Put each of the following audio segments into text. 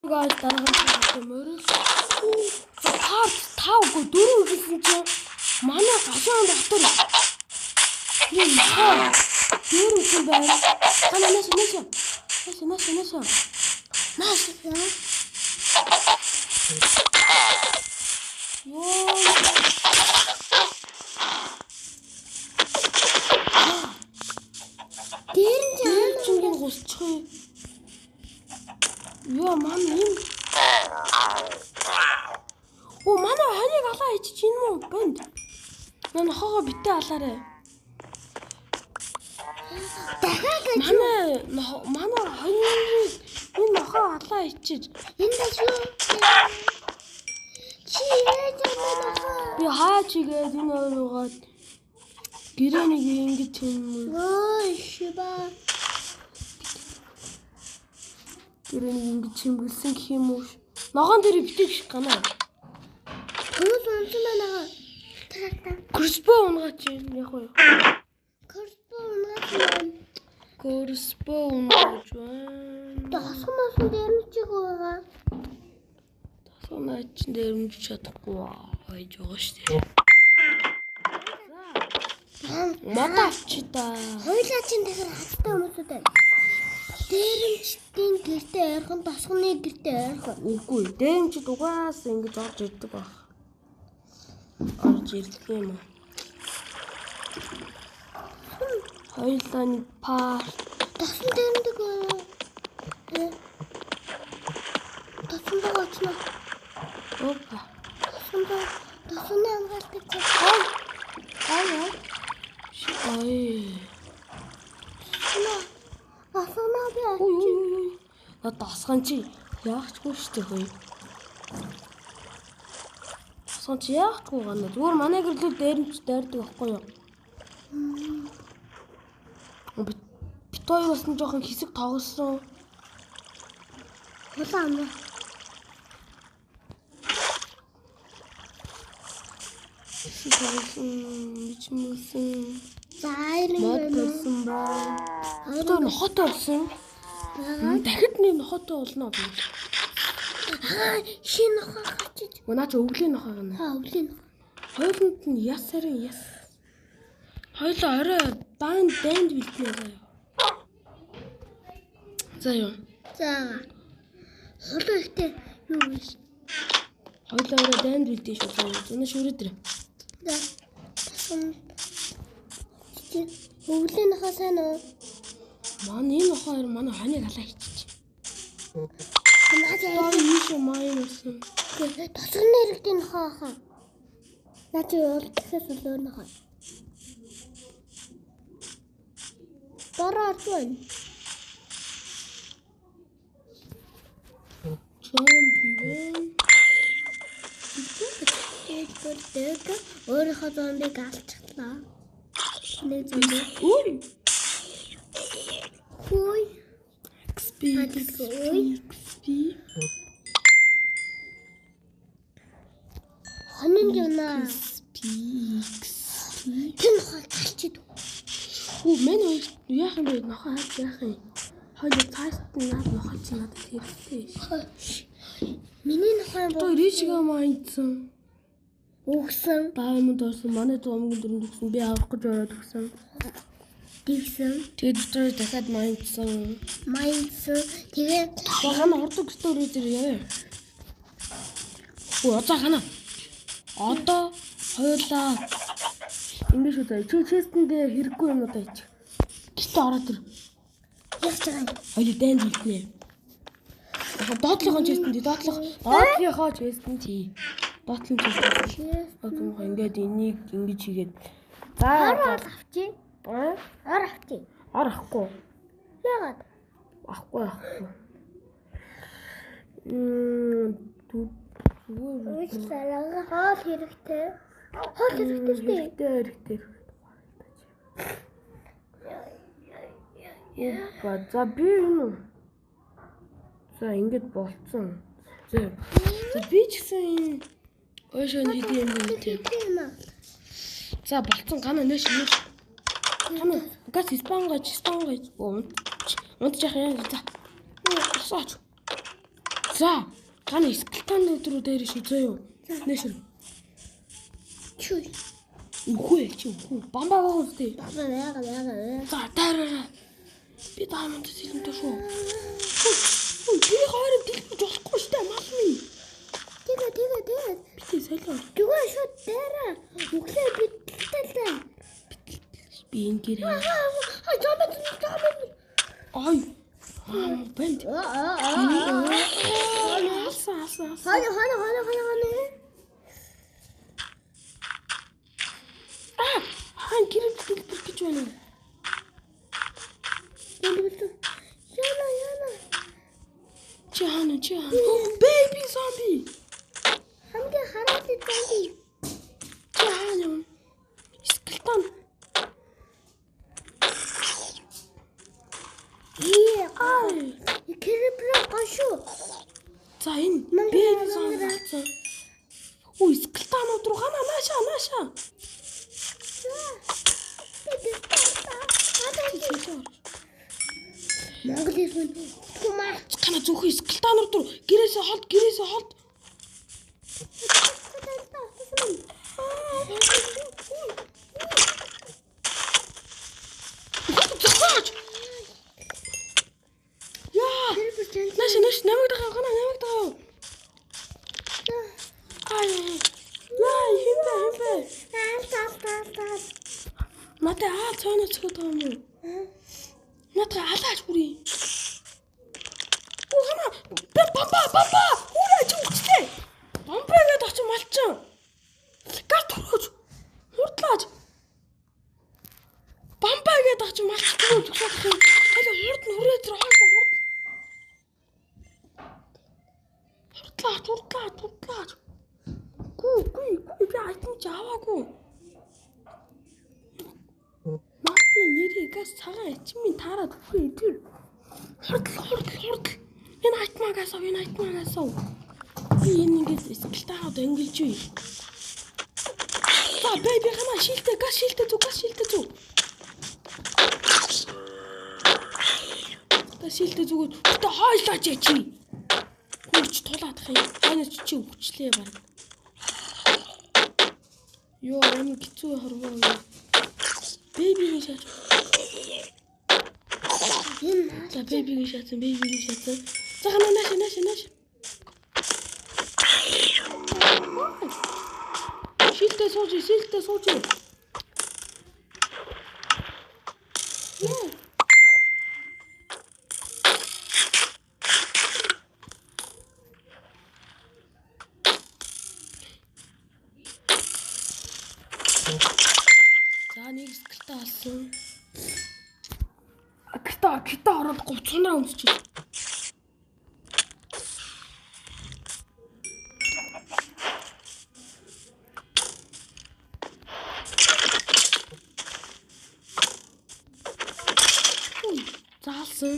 Guys, дараагийн мөрөс. Тав дөрөв гэсэн чинь манай гашаан дотор юм хаа. Дөрөв юм байна. Хана нэш. Наш. Ёо. Дээрэн гусчих. Ёо мам юм. Оо манай ханыг алаа ичиж юм уу? Бэнд. Манай хоо битээ алаарэ. Манай ханыг энэ хоо алаа ичиж. Энэ шүү. Чи яаж байна? Би хаачигээд энэ оройгоод гэрээнийг ингэж юм. Ой шиба. Гэрээнийг ингэж хэмгэлсэн гэх юм уу? Ногоон дээр битэг шиг гана. Хүмүүс онцон байна. Тарата. Курспо унгаач яг уу. Курспо унгаач байна. Курспо унгаач байна. Тасгамаас дэрмчих байгаа. Тасгамаач дэрмж чадахгүй байж байгаа шүү дээ. Матач та. Хойлоо чин дахир хаттай хүмүүсүүд байна. Дэрмчдийн гэртээ ойрхон тасганы гэртээ ойрхон. Үгүй дэрмчд угаасаа ингэж орж ирдэг баг. Орж ирдэг юм уу? Хойлоо нэг пар. Тасан дэрмдэг байна. Тасан дагачна. Опа. Тасаны амгаалтай цаа. Ой. Асана би. Ой. Тасган чи яахчгүй шүү дээ хөөе. Тасган чи яахчгүй гана. Зүгээр манай гэрлүүд дээрмч дайрдаг байхгүй юу? Бит хоёр бас нэг жоохон хэсэг тоглосон. Улаан амна. Бичмсэн. Зайрын модсон ба. Одоо нохот болсон. Дахид нэг нохотой болно би. Шинэ нохоо хачиж. Наа чи өвлийн нохоо гэнэ. Өвлийн нохоо. Хоёуланд нь ясарын яс. Хоёулаа орой дайнд бэлтнэ заяа. Заяа. За. Холоо ихтэй юу вэ? Хоёулаа орой дайнд бэлтээ шүү заяа. Зүүн шүрээ дээр. За. Өвлийн нохоо сайн уу? Манай энэ нохоо хоёр манай ханыг алаа хийчих. Наа ийш майнус. тасганы хэрэгтийн нохоо хаа. Наа чи уулзахаас өөр нохоо. Бараад байна. Өөрийнхөө зомбиг алчихлаа. Нэг зомбиг. Ой. Хүй. XP. Хонин жана. Тэн хол талчид. Хүү мен яах юм бэ? Нохоо хаач яах юм? Хоёул цаast наад нохоо чи надад хэрэгтэй. Миний нохоо боо ричгээ майнцсан. Өгсөн. Diamond орсон. Манай зомгийн дөрөнд өгсөн. Би авах гэж ороод өгсөн. Тэгсэн. Тэгээд дотор дахиад майнцсан. Тэгээд хана ордог стори дээр яа. Оо одоо хана. Одоо хоёулаа ингэж үзээ. Чи честэндээ хэрэггүй юм удаа ич. Гитэ ороод ир. яах чагаа. Хоёул дайнд хэлнэ. Доотлогоо честэнд тий. Доотлон честэнд. Одоо ингээд энийг ингэж хийгээд. За авчи. Авчи. Арахгүй. Яагаад? Ахгүй. Уучлаарай. Хоол хэрэгтэй. Хоол хэрэгтэй. За би юу? За ингэж болцсон. За би ч гэсэн энэ ойшон хийдэг юм тийм. За болцсон гана нэш. Хана газ испангаж. Унтчих яа. За. Саач. За, ганы скелтон руу дээр ши зөө юу. Нэшэр. Чүй. Үхээ чи үхүү. Бамбаа үстэй. Яга. За, даараа. Би дааманд сэлэнтэй шүү. Би хоёрын дэлбэж болохгүй штэ мал минь. Тэгээ. Би солио. Зүгээр шууд дээрээ. Өглөө битэлтэй. Би энэ гэр. Жомд. Ой. Бэнд. Аса. Хана. Хан гэр дэлбэр гэж байна. Яна. Чана. Baby zombie. Хамгийн хараад зомби. Чана. Скелтон. Ай. Кэрбрэ гашуу. За энэ baby zombie. Ой, скелтонууд руу гана нааша. Монгол хэлсэн тумаа. Кана зүхий скелтонууд руу гэрээсээ холд. Зогсооч. Яа. Наш намайг даа. Ай. Яа, хинбэ. Надад цаанаа цохот юм уу? Надад алаач хүрээ. Ухана. Бамба. Хүрээ чи үчтэй. Бамбагээд очиж малчин. Гар төрөөж. Хурдлаач. Бамбагээд очиж малчихгүй зогсоох юм. Хали хурд нүрээ тэр хойш хурд. Хурдлаач. Гү би айтан чаваагүй. Мати нэрээ газ цагаан ичмийн таарад үхээ тэр. Хурд. Энэ айтмаагаас. Би энэ ингэж скелтаад ангилж үе. За baby хана шилтэ газ шилтэ зү. Газ шилтэ зүгөө тэ хойлооч чи. Хүч тулаадах юм. Ханаа чи өвчлээ баг. Йоо энэ гизүү хорвоо. Baby шат. За baby шат. За хана нааш. Шилтэ сууж. Яа. За нэг скелта алсан. Акта ороод говцгоноо өмсчих. Заалсан.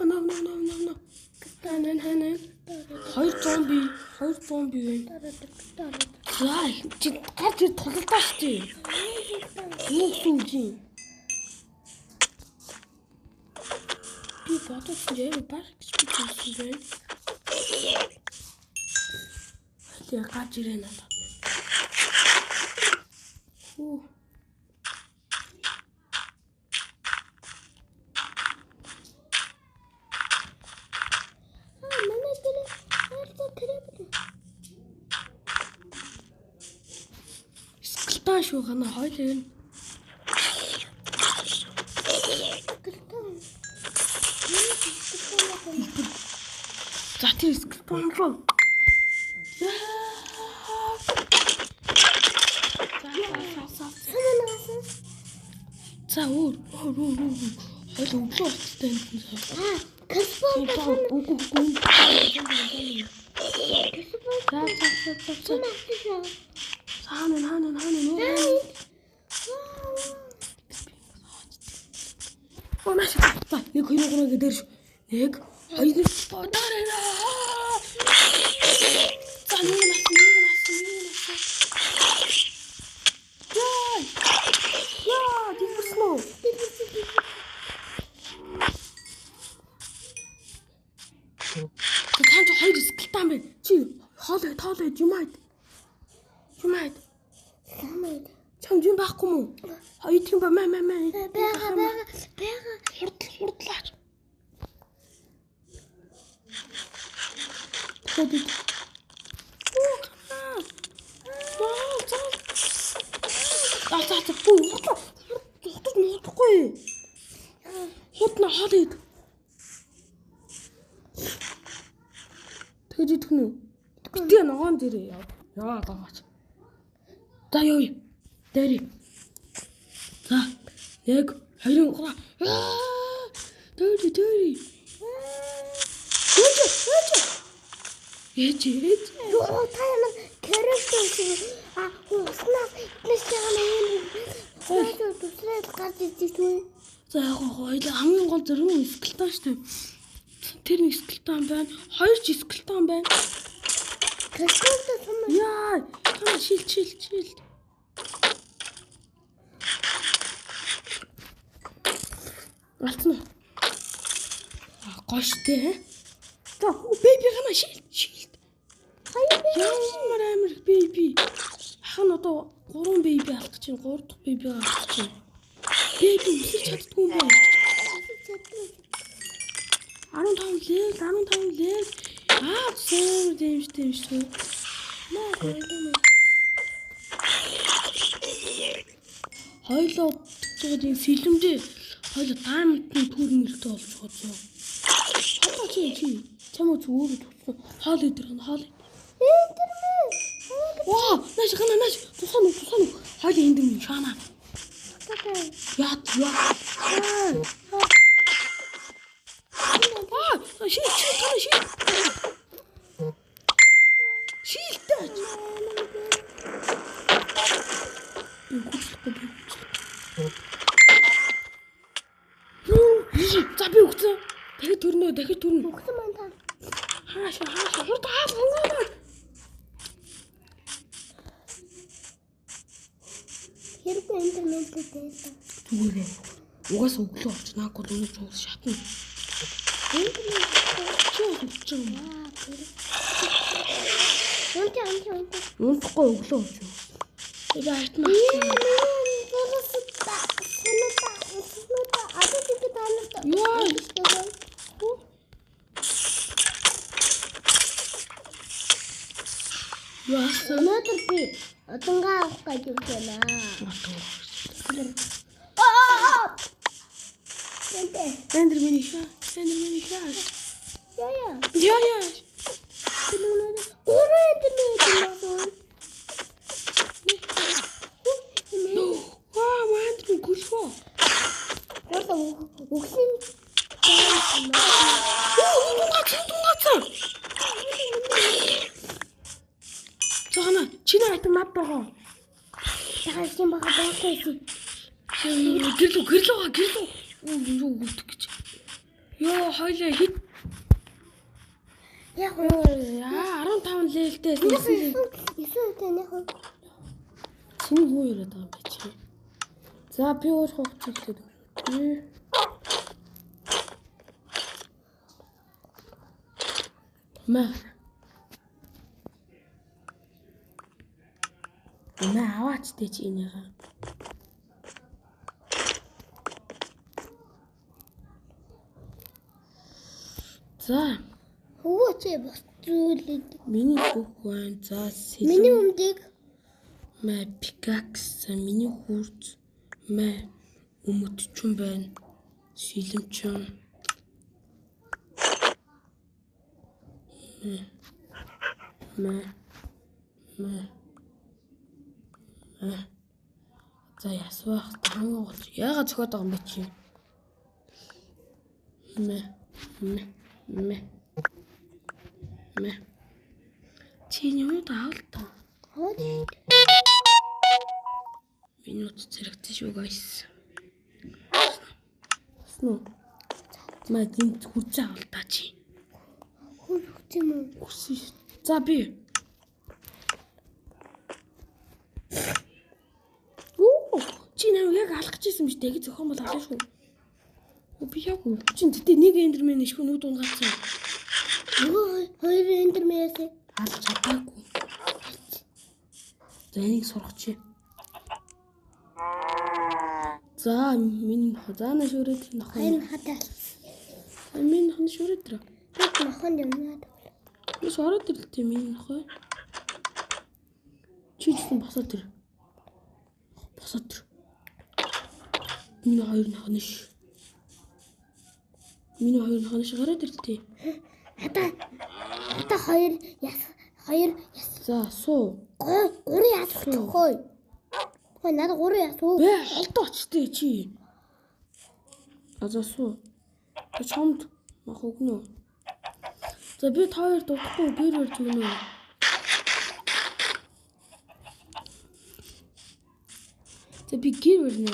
No. Ханаа. Хоёр зомби байна. За чи гарч тулдаа штий. Юу сүнжин. Би бодож яа баг гэж бичсэн байна. Тэгээ гарч ирээ надад. Оо. Скелтон шүү гана хойлоо юм. За тийм скелтон руу. За өөр. Хойлоо өглөө болтой юм. За. Хаана. Маш. За 1 2 3 гэдэг шүү. 1 2 дараарай. За нэг нас. Яа, дивэрсэн үү? Тань хоёр скилтан байна. Чи хоолой юмайд. Чам юм байхгүй мүү? Хоёр тийм ба маа. Бага. Хурдлаач. Хөдөд. Хурдлахгүй. Хурдна хоолойд. Тэгж идэх нь үү? Битээ ногоон дээрээ яа. Яа гооч. За ёо. Дээрээ. За. 1 2 3. Дээрээ. Ээж. Юу тань кэрэгтэй уснаа нэстэйгэн юм. Туслаад гарч ирчих үү? За яг хоёул хамгийн гол зөвхөн скелтон шүү дээ. Тэр нэг скелтон байна. 2 скелтон байна. Кэрэгтэй юм. Яа, тань шил. Алтна. Гоштэй. За, бэби гана шил. Ямар амир бэби. Хан одоо 3 бэби алах гэж байна. 3 дахь бэби алах гэж байна. Бэби үсэж чаддгүй юм байна. 15 лээ. Суур дэмжтэй. Хоёлоо тэгээд энэ филмдээ хоёлоо даймондын төрмөлтэй болж байгаа. Хатаа чи чамаа зүгээр туссан. Хоол идэх. Ваа, нааш. Тусаа. Хоол эндэн шаана. Яа. Шил. Шилтэй. За би өгсөн. Дахид төрнө. Өгсөн маань та. Хаашаа. Хурд хаа. Хэрэг интернеттэй байсан. Түгээрээ. Угаас өглөө олж наагүй л өнөж уус шатна. Чи унтахгүй өглөө олж. Би айтмаа. Өнөөдөр би одонгаа авах гэж байна. Эндэр миний шаа. Яа. Мандр гүлхөө. Өгсөн. Цаана чиний айтан мад байгаа. Дахиад юм бага байхгүй. Гэрлөө. Юу өгдөг гэж. Йоо, хоёлаа хит. Яг 15 лээлтэй. Эсвэл Чиний юу яриад байгаа юм бэ чи? За би өөр хугацаа хэлээд өгье. Мэ аваач дээ чи энийгээ. За хөөч бос зүйлээд миний бүх байна. За миний өмдөг мэ пикакс миний хурц мэ өмөтчүн байна. Шилэмчэн мэ за ясвах хамгийн гол яагаад зөхөд байгаа юм бэ чи? Чи юм уу даавал та? хөөч Минут зэрэгтэй шүү guys. Сноо. Маа гинт хүч авалтаа чи. Хөрөх юм уу? Хүсэж. За би. Оо, чи нэр яг алах гэжсэн биз дээ. Зохион бол алаа шүү. Би яг чи тэтэ нэг эндермен ишгүй нүд унгацсан. Хоёр эндермен яасан. Алах чадаагүй. За энийг сургачих. За минь хазаана шүрээд нохоо. Хайн хатаа. Минь хон шүрээд тэр. Бид махан юмнаад. Би шороод ирлээ минь нохоо. Чи гэсэн босоод тэр. Босоод тэр. Минь хоёр нохош. Минь хоёр нохош гараад ирлээ. Хата хоёр яс. За суу. Гурын яс тохой. Хой надад гурын яс уу? Бэ холдоо очтой чи. За суу. Чамд мах өгнө. За би та хоёр дутхгүй гэр барьж өгнө. За би гэр барьна.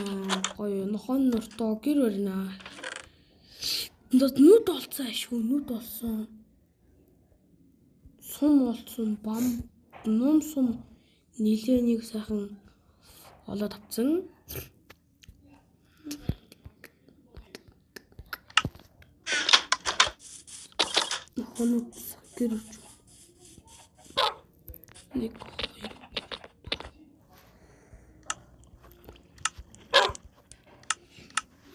Гоё нохон нуртоо гэр барьна. Нүд олцсон шүү, нүд олсон. Сум олцсон, бам, ном сум нилээ нэг сайхан олоод авцсан. Нохонод гэр барьж. Нэг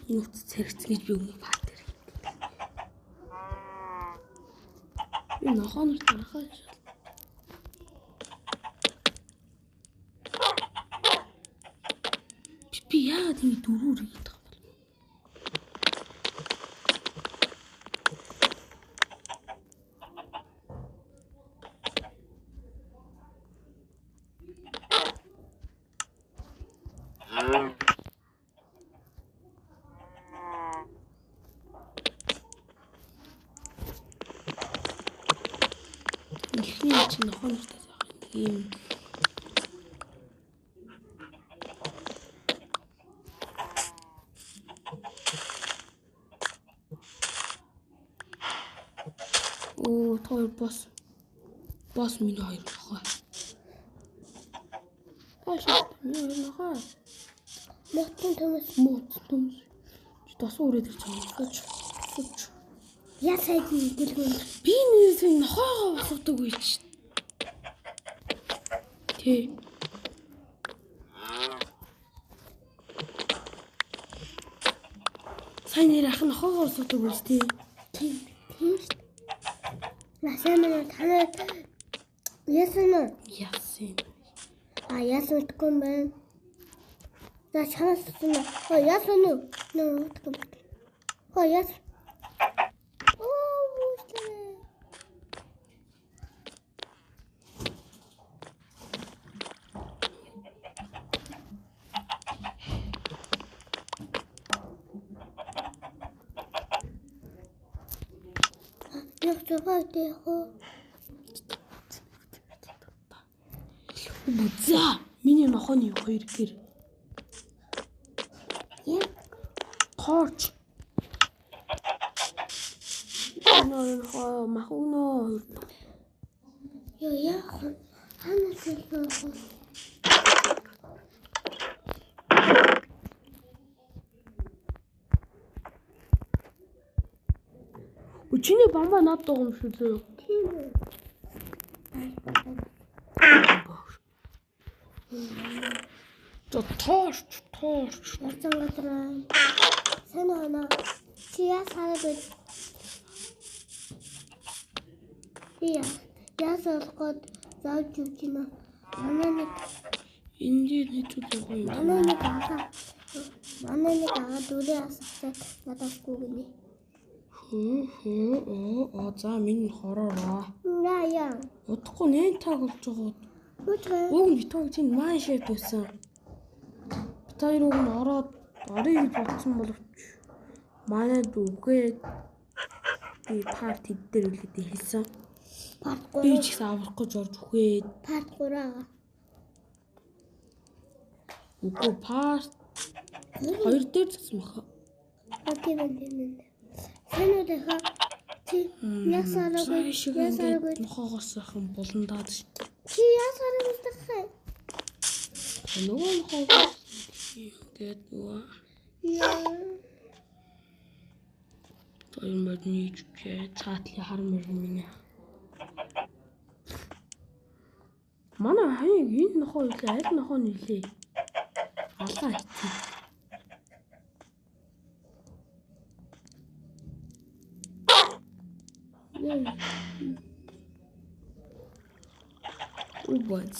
нүд цэрэгц гэж би өмнө бат тэр. Би нохонод тарахаа шал. Би яа тийм дөрүүр хийдэг юм бол. Ихний чи нохонодтой сайхан ийм Оо, той бос минь хоёр нохоо. Минь хоёр нохоо. Мотон төмөс. Чи тосоо өрөөд ирж байгаа. Суч. Яа сайдын гэлгэн. Би нээсэн нохоогоо босгодог үйл чи. Тэ. Сайн нэр ах нохоогоо босгодог үйл тий. Тийм шүү. Насаа танаа яасан уу? Яасан. Яасан утгагүй юм байна. За чамаас тусна. Яасан уу? Нөө утгагүй. Яасан. За, миний нохооны хоёр гэр. Корч. Нохоо махуно. Яа. Ханаас л. Чиний бамба надад байгаа юм шүү зөө. Тийм үү. Торч. Ясан газар. Санаа. Чи ясаад бай. Ясаад гот зааж өгч юм аа. Манай Энд хэцүү гоё юм. Манай нэг аа дөрөв асахтай нададгүй гинэ. За минь хороороо. Яа. Удахгүй нэн таг болж байгаа. Уг нь битүү чинь маань шив байсан. Битээр уг нь ороод орё гэж бодсон боловч манайд үгээд би парт хэд дээр үлдээ хэлсэн. Парт Би ч гэсэн аврах гэж орж үхээд. Парт 3 аа. Үгүй part 2 дээр зогсон баха. Окей байна. Сайн уу дахиад чи ясараагүй нохоогоос ахын буландаад ш. Чи ясараагүй дахиад. Нөгөө нохоогоос гээд нөгөө. Яа. Тэр модны чичээ цаатлын хар мөрминэ. Манай хаяг энэ нохоо үлээ аль нохоо нэлээ. Алаа хийцэн.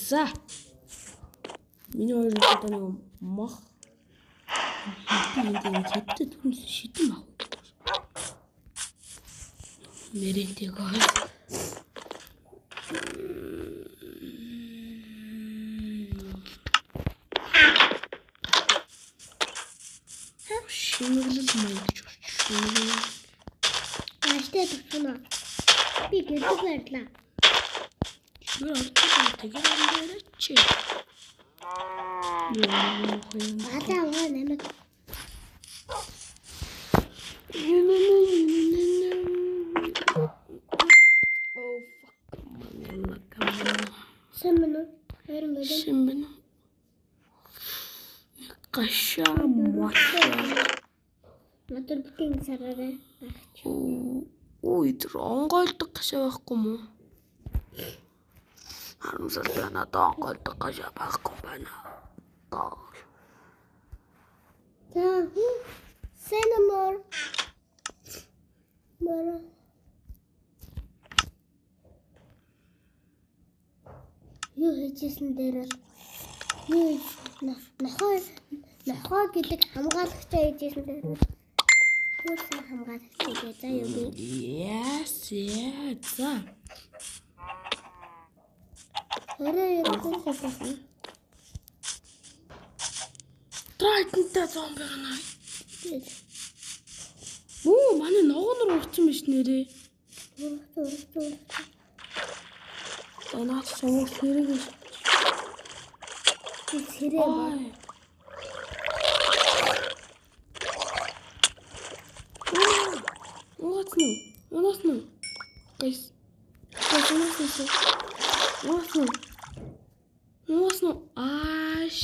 За. Миний хоёр одоо нэг мах хэвтэ түнс шидэн ах. Нэрэнтэй гоо. Шинэглэл маяг шүү. Ааштай төгсөнө. Би гэдэг байрлаа. Шүр орчихсон тэгээд амдаарч. Атаа уу нэмэг. Oh fuck. Сэмнэ. Харин гэдэг. Сэмнэ. Гашаа мот. Надад битэн сараарай. Ой, тэр онгойлдог гашаа байхгүй мó? Харамсал байна даа онгойлдог гашаа байхгүй байна. За, сэнэмор. Мара. Юу хийжсэн дээр юу нохоо гэдэг хамгаалагчаа хийжсэн дээр хөөсөн хамгаалагчаа за юу би Yes, за. Орой Трайтантай зомби гана. Оо, манай ногоонор урцсан биш нэрээ. Танаас сувг хэрэг хэрэг ба. Унаас нь. Гайс. Унаас нь. Ааш.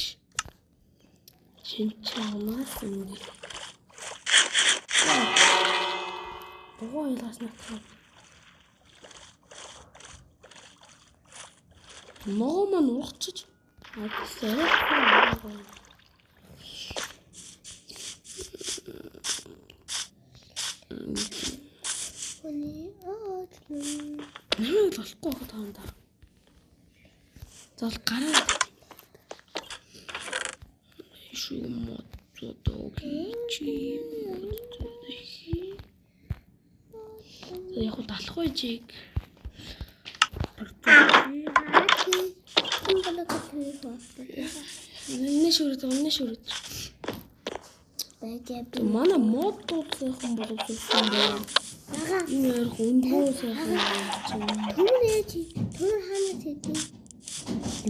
Чинчаанаас нь. Богоо ялаас натаа. Ногоо маань ургачиж. Агсаа. Нэмээд болохгүй хаа таанда. Зал гараа. Шүү мотодоо чи. Яг далах байжиг. Нэ шүрэж. Манай мод дуусан боловсон байна. Энэ ярих өндгөө сайхан чинь. Түр хаана тийм.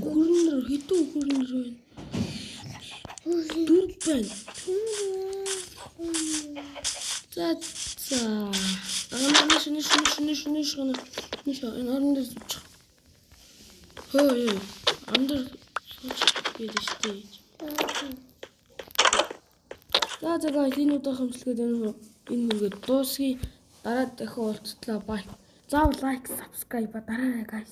Хөрнөр хитүү хөрнөр байна. Дүр байна. За. Шинэ. Энэ орон дээр суучих. Хөөе. Андер суучих гэдэг штий. За энэ удаа хамслагад энэ мөргөд дуусгий. Дараа дахин уулзтлаа бай. Заавал лайк, subscribe дараарай guys.